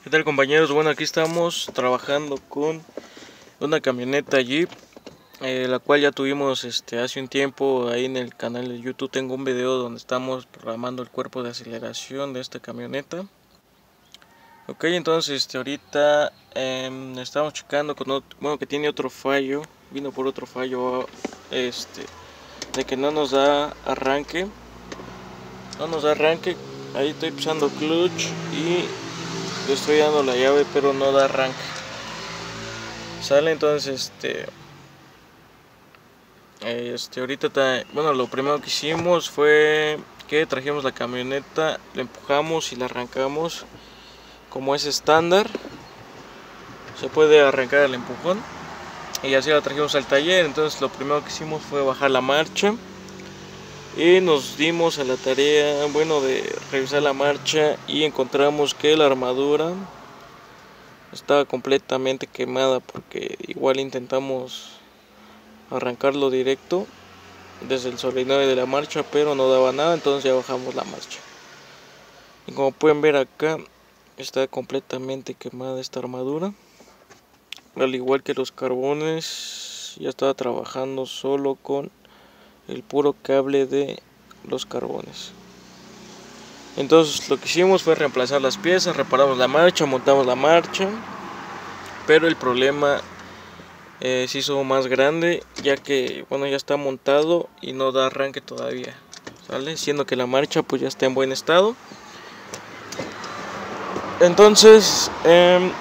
¿Qué tal, compañeros? Bueno, aquí estamos trabajando con una camioneta Jeep, la cual ya tuvimos hace un tiempo. Ahí en el canal de YouTube tengo un video donde estamos programando el cuerpo de aceleración de esta camioneta. Ok, entonces ahorita estamos checando con bueno, que tiene otro fallo. Vino por otro fallo de que no nos da arranque. Ahí estoy pisando clutch y le estoy dando la llave, pero no da arranque. Sale, entonces ahorita bueno, lo primero que hicimos fue que trajimos la camioneta, la empujamos y la arrancamos. Como es estándar, se puede arrancar el empujón, y así la trajimos al taller. Entonces lo primero que hicimos fue bajar la marcha y nos dimos a la tarea, bueno, de revisar la marcha, y encontramos que la armadura estaba completamente quemada, porque igual intentamos arrancarlo directo desde el solenoide de la marcha, pero no daba nada. Entonces ya bajamos la marcha, y como pueden ver acá, está completamente quemada esta armadura, al igual que los carbones. Ya estaba trabajando solo con el puro cable de los carbones. Entonces lo que hicimos fue reemplazar las piezas, reparamos la marcha, montamos la marcha, pero el problema se hizo más grande, ya que bueno, ya está montado y no da arranque todavía, ¿sale? Siendo que la marcha pues ya está en buen estado. Entonces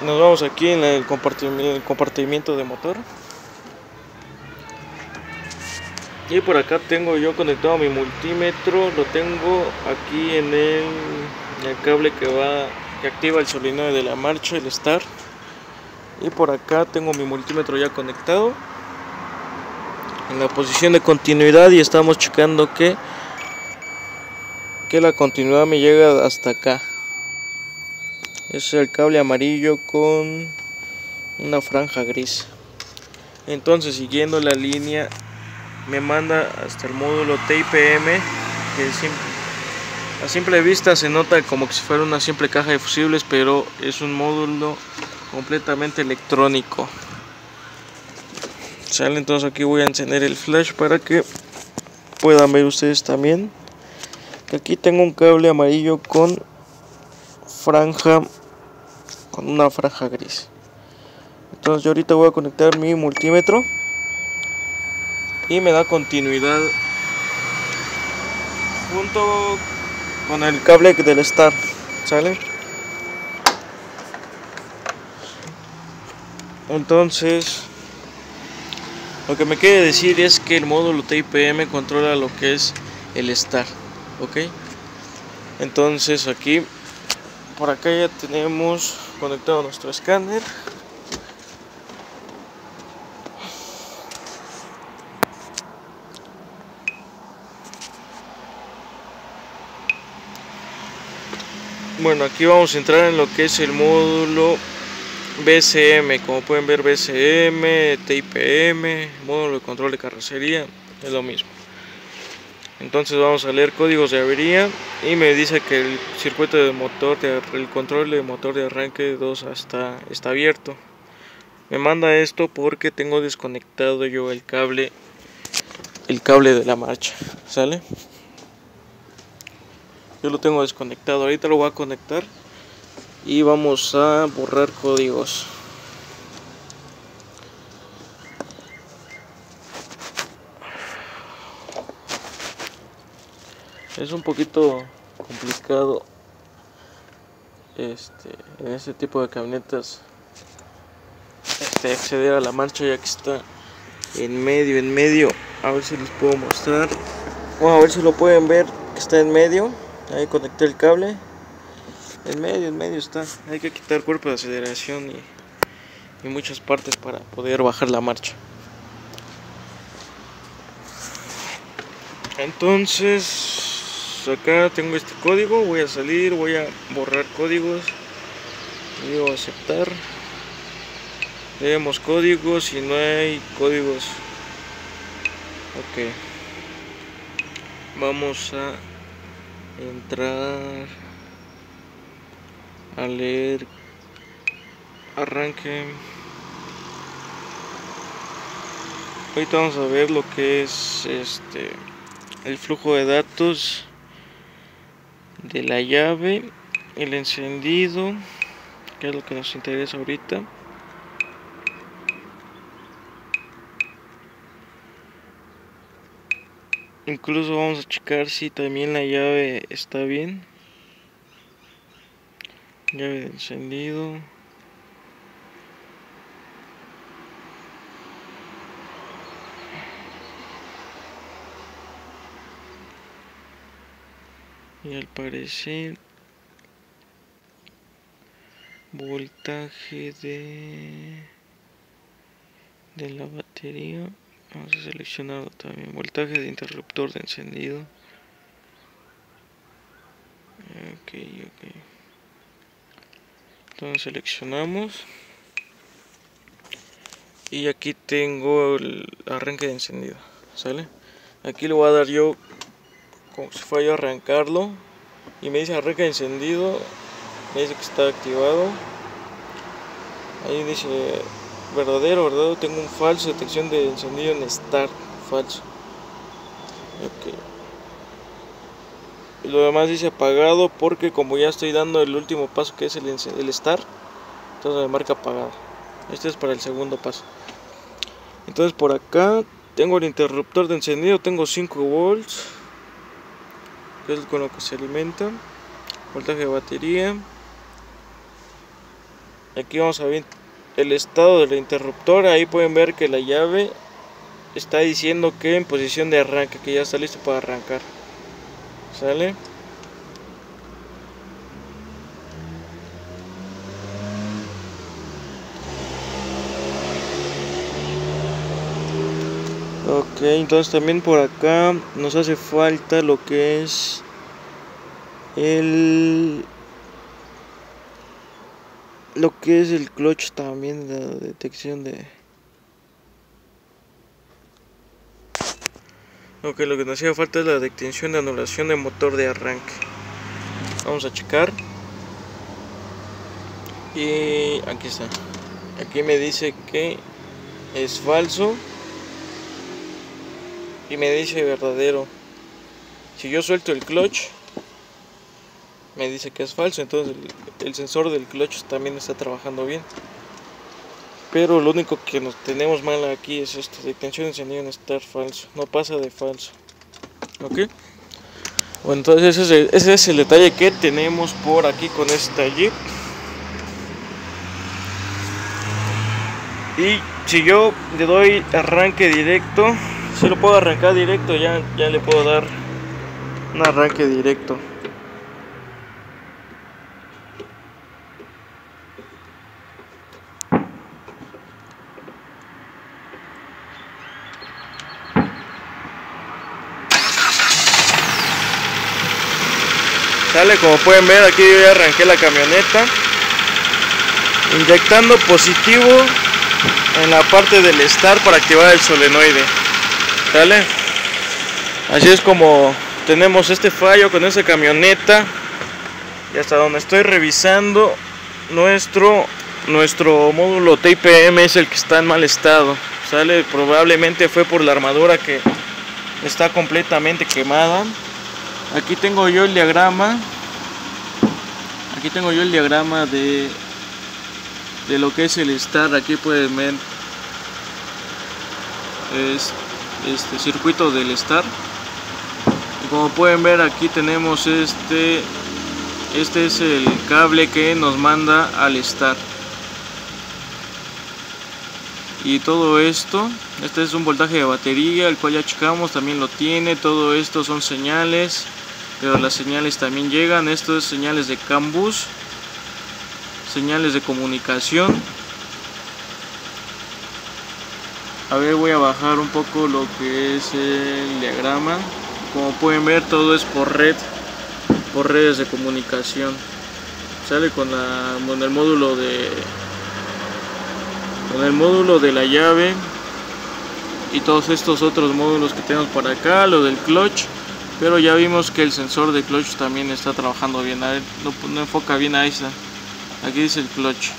nos vamos aquí en el compartimiento de motor, y por acá tengo yo conectado mi multímetro. Lo tengo aquí en el cable que activa el solenoide de la marcha, el start. Y por acá tengo mi multímetro ya conectado en la posición de continuidad, y estamos checando que la continuidad me llega hasta acá. Es el cable amarillo con una franja gris. Entonces, siguiendo la línea, me manda hasta el módulo TIPM, que a simple vista se nota como que si fuera una simple caja de fusibles, pero es un módulo completamente electrónico. Sale, entonces aquí voy a encender el flash para que puedan ver ustedes también que aquí tengo un cable amarillo con una franja gris. Entonces yo ahorita voy a conectar mi multímetro y me da continuidad junto con el cable del start. ¿Sale? Entonces lo que me quiere decir es que el módulo TIPM controla lo que es el start. Ok, entonces aquí por acá ya tenemos conectado nuestro escáner. Bueno, aquí vamos a entrar en lo que es el módulo BCM. Como pueden ver, BCM, TIPM, módulo de control de carrocería, es lo mismo. Entonces vamos a leer códigos de avería, y me dice que el circuito de motor, el control de motor de arranque 2 está abierto. Me manda esto porque tengo desconectado yo el cable de la marcha. ¿Sale? Yo lo tengo desconectado. Ahorita lo voy a conectar y vamos a borrar códigos. Es un poquito complicado en este tipo de camionetas acceder a la marcha, ya que está en medio. A ver si les puedo mostrar, o a ver si lo pueden ver, que está en medio. Ahí conecté el cable. En medio está. Hay que quitar cuerpo de aceleración y muchas partes para poder bajar la marcha. Entonces acá tengo este código. Voy a salir, voy a borrar códigos, digo aceptar. Leemos códigos y no hay códigos. Ok, vamos a entrar a leer arranque. Ahorita vamos a ver lo que es el flujo de datos de la llave, el encendido, que es lo que nos interesa ahorita. Incluso vamos a checar si también la llave está bien. Llave de encendido. Y al parecer voltaje de la batería. Vamos a seleccionarlo también. Voltaje de interruptor de encendido. Ok. Entonces seleccionamos. Y aquí tengo el arranque de encendido. ¿Sale? Aquí le voy a dar yo como si fuera yo a arrancarlo. Y me dice arranque de encendido. Me dice que está activado. Ahí dice verdadero, tengo un falso, detección de encendido en start, falso. Ok. Y lo demás dice apagado porque como ya estoy dando el último paso que es el start, entonces me marca apagado. Este es para el segundo paso. Entonces por acá tengo el interruptor de encendido, tengo 5 volts, que es con lo que se alimenta. Voltaje de batería. Aquí vamos a ver el estado del interruptor. Ahí pueden ver que la llave está diciendo que en posición de arranque, que ya está listo para arrancar. ¿Sale? Ok, entonces también por acá nos hace falta lo que es el clutch también, de la detección de... Ok, lo que nos hacía falta es la detección de anulación de motor de arranque. Vamos a checar. Y aquí está. Aquí me dice que es falso. Y me dice verdadero. Si yo suelto el clutch, me dice que es falso. Entonces el sensor del clutch también está trabajando bien. Pero lo único que nos tenemos mal aquí es esto: detección de encendido en start falso. No pasa de falso. Ok. Bueno, entonces ese es el detalle que tenemos por aquí con esta Jeep. Y si yo le doy arranque directo, si lo puedo arrancar directo, ya le puedo dar un arranque directo. Sale, como pueden ver, aquí yo ya arranqué la camioneta, inyectando positivo en la parte del start para activar el solenoide. ¿Sale? Así es como tenemos este fallo con esta camioneta. Y hasta donde estoy revisando, nuestro módulo TPM es el que está en mal estado. ¿Sale? Probablemente fue por la armadura que está completamente quemada. Aquí tengo yo el diagrama. Aquí tengo yo el diagrama de lo que es el start. Aquí pueden ver este circuito del start. Y como pueden ver, aquí tenemos este es el cable que nos manda al start. Y todo esto, este es un voltaje de batería, el cual ya checamos, también lo tiene. Todo esto son señales, pero las señales también llegan. Esto es señales de CAN bus, señales de comunicación. A ver, voy a bajar un poco lo que es el diagrama. Como pueden ver, todo es por redes de comunicación. Sale con el módulo de la llave y todos estos otros módulos que tenemos para acá, lo del clutch. Pero ya vimos que el sensor de clutch también está trabajando bien. A ver, no enfoca bien, ahí está. Aquí dice el clutch.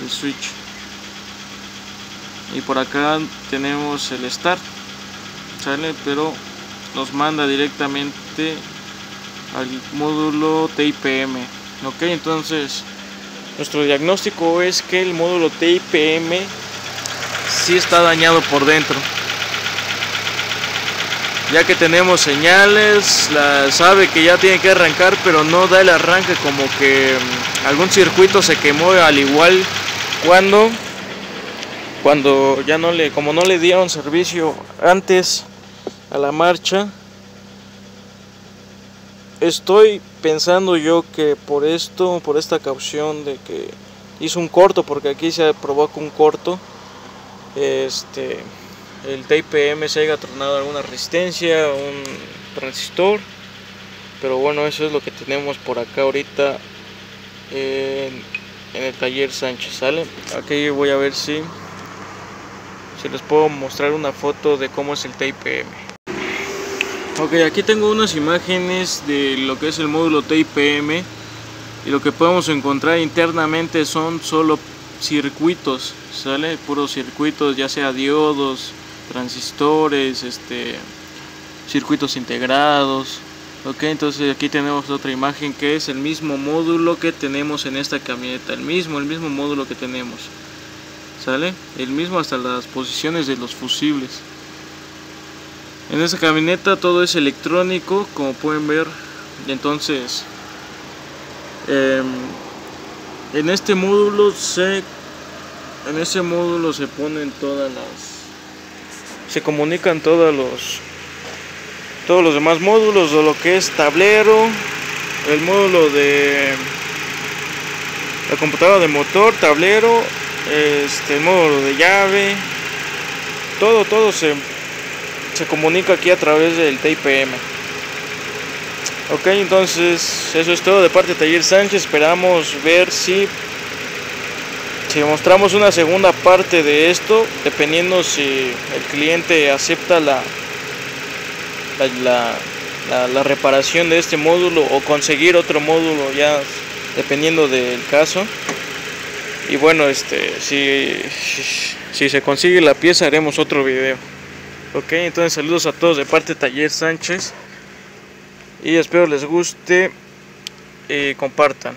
el switch. Y por acá tenemos el start, sale, pero nos manda directamente al módulo TIPM. Ok, entonces nuestro diagnóstico es que el módulo TIPM sí está dañado por dentro, ya que tenemos señales, sabe que ya tiene que arrancar, pero no da el arranque, como que algún circuito se quemó, al igual cuando ya como no le dieron servicio antes a la marcha. Estoy pensando yo que por esta caución de que hizo un corto, porque aquí se provoca un corto, el TIPM se haya tronado alguna resistencia, un transistor. Pero bueno, eso es lo que tenemos por acá ahorita en el taller Sánchez, ¿sale? Aquí voy a ver si les puedo mostrar una foto de cómo es el TIPM. Ok, aquí tengo unas imágenes de lo que es el módulo TIPM, y lo que podemos encontrar internamente son solo circuitos, ¿sale? Puros circuitos, ya sea diodos, transistores, circuitos integrados. Ok, entonces aquí tenemos otra imagen que es el mismo módulo que tenemos en esta camioneta, el mismo módulo que tenemos, ¿sale? El mismo hasta las posiciones de los fusibles. En esta camioneta todo es electrónico, como pueden ver. Entonces en ese módulo se ponen se comunican todos los demás módulos, o lo que es tablero, el módulo de la computadora de motor, tablero, el módulo de llave, todo se comunica aquí a través del TIPM. Ok, entonces eso es todo de parte de Taller Sánchez. Esperamos ver si mostramos una segunda parte de esto, dependiendo si el cliente acepta la reparación de este módulo, o conseguir otro módulo, ya dependiendo del caso. Y bueno, si se consigue la pieza, haremos otro video. Ok, entonces saludos a todos de parte de Taller Sánchez, y espero les guste y compartan.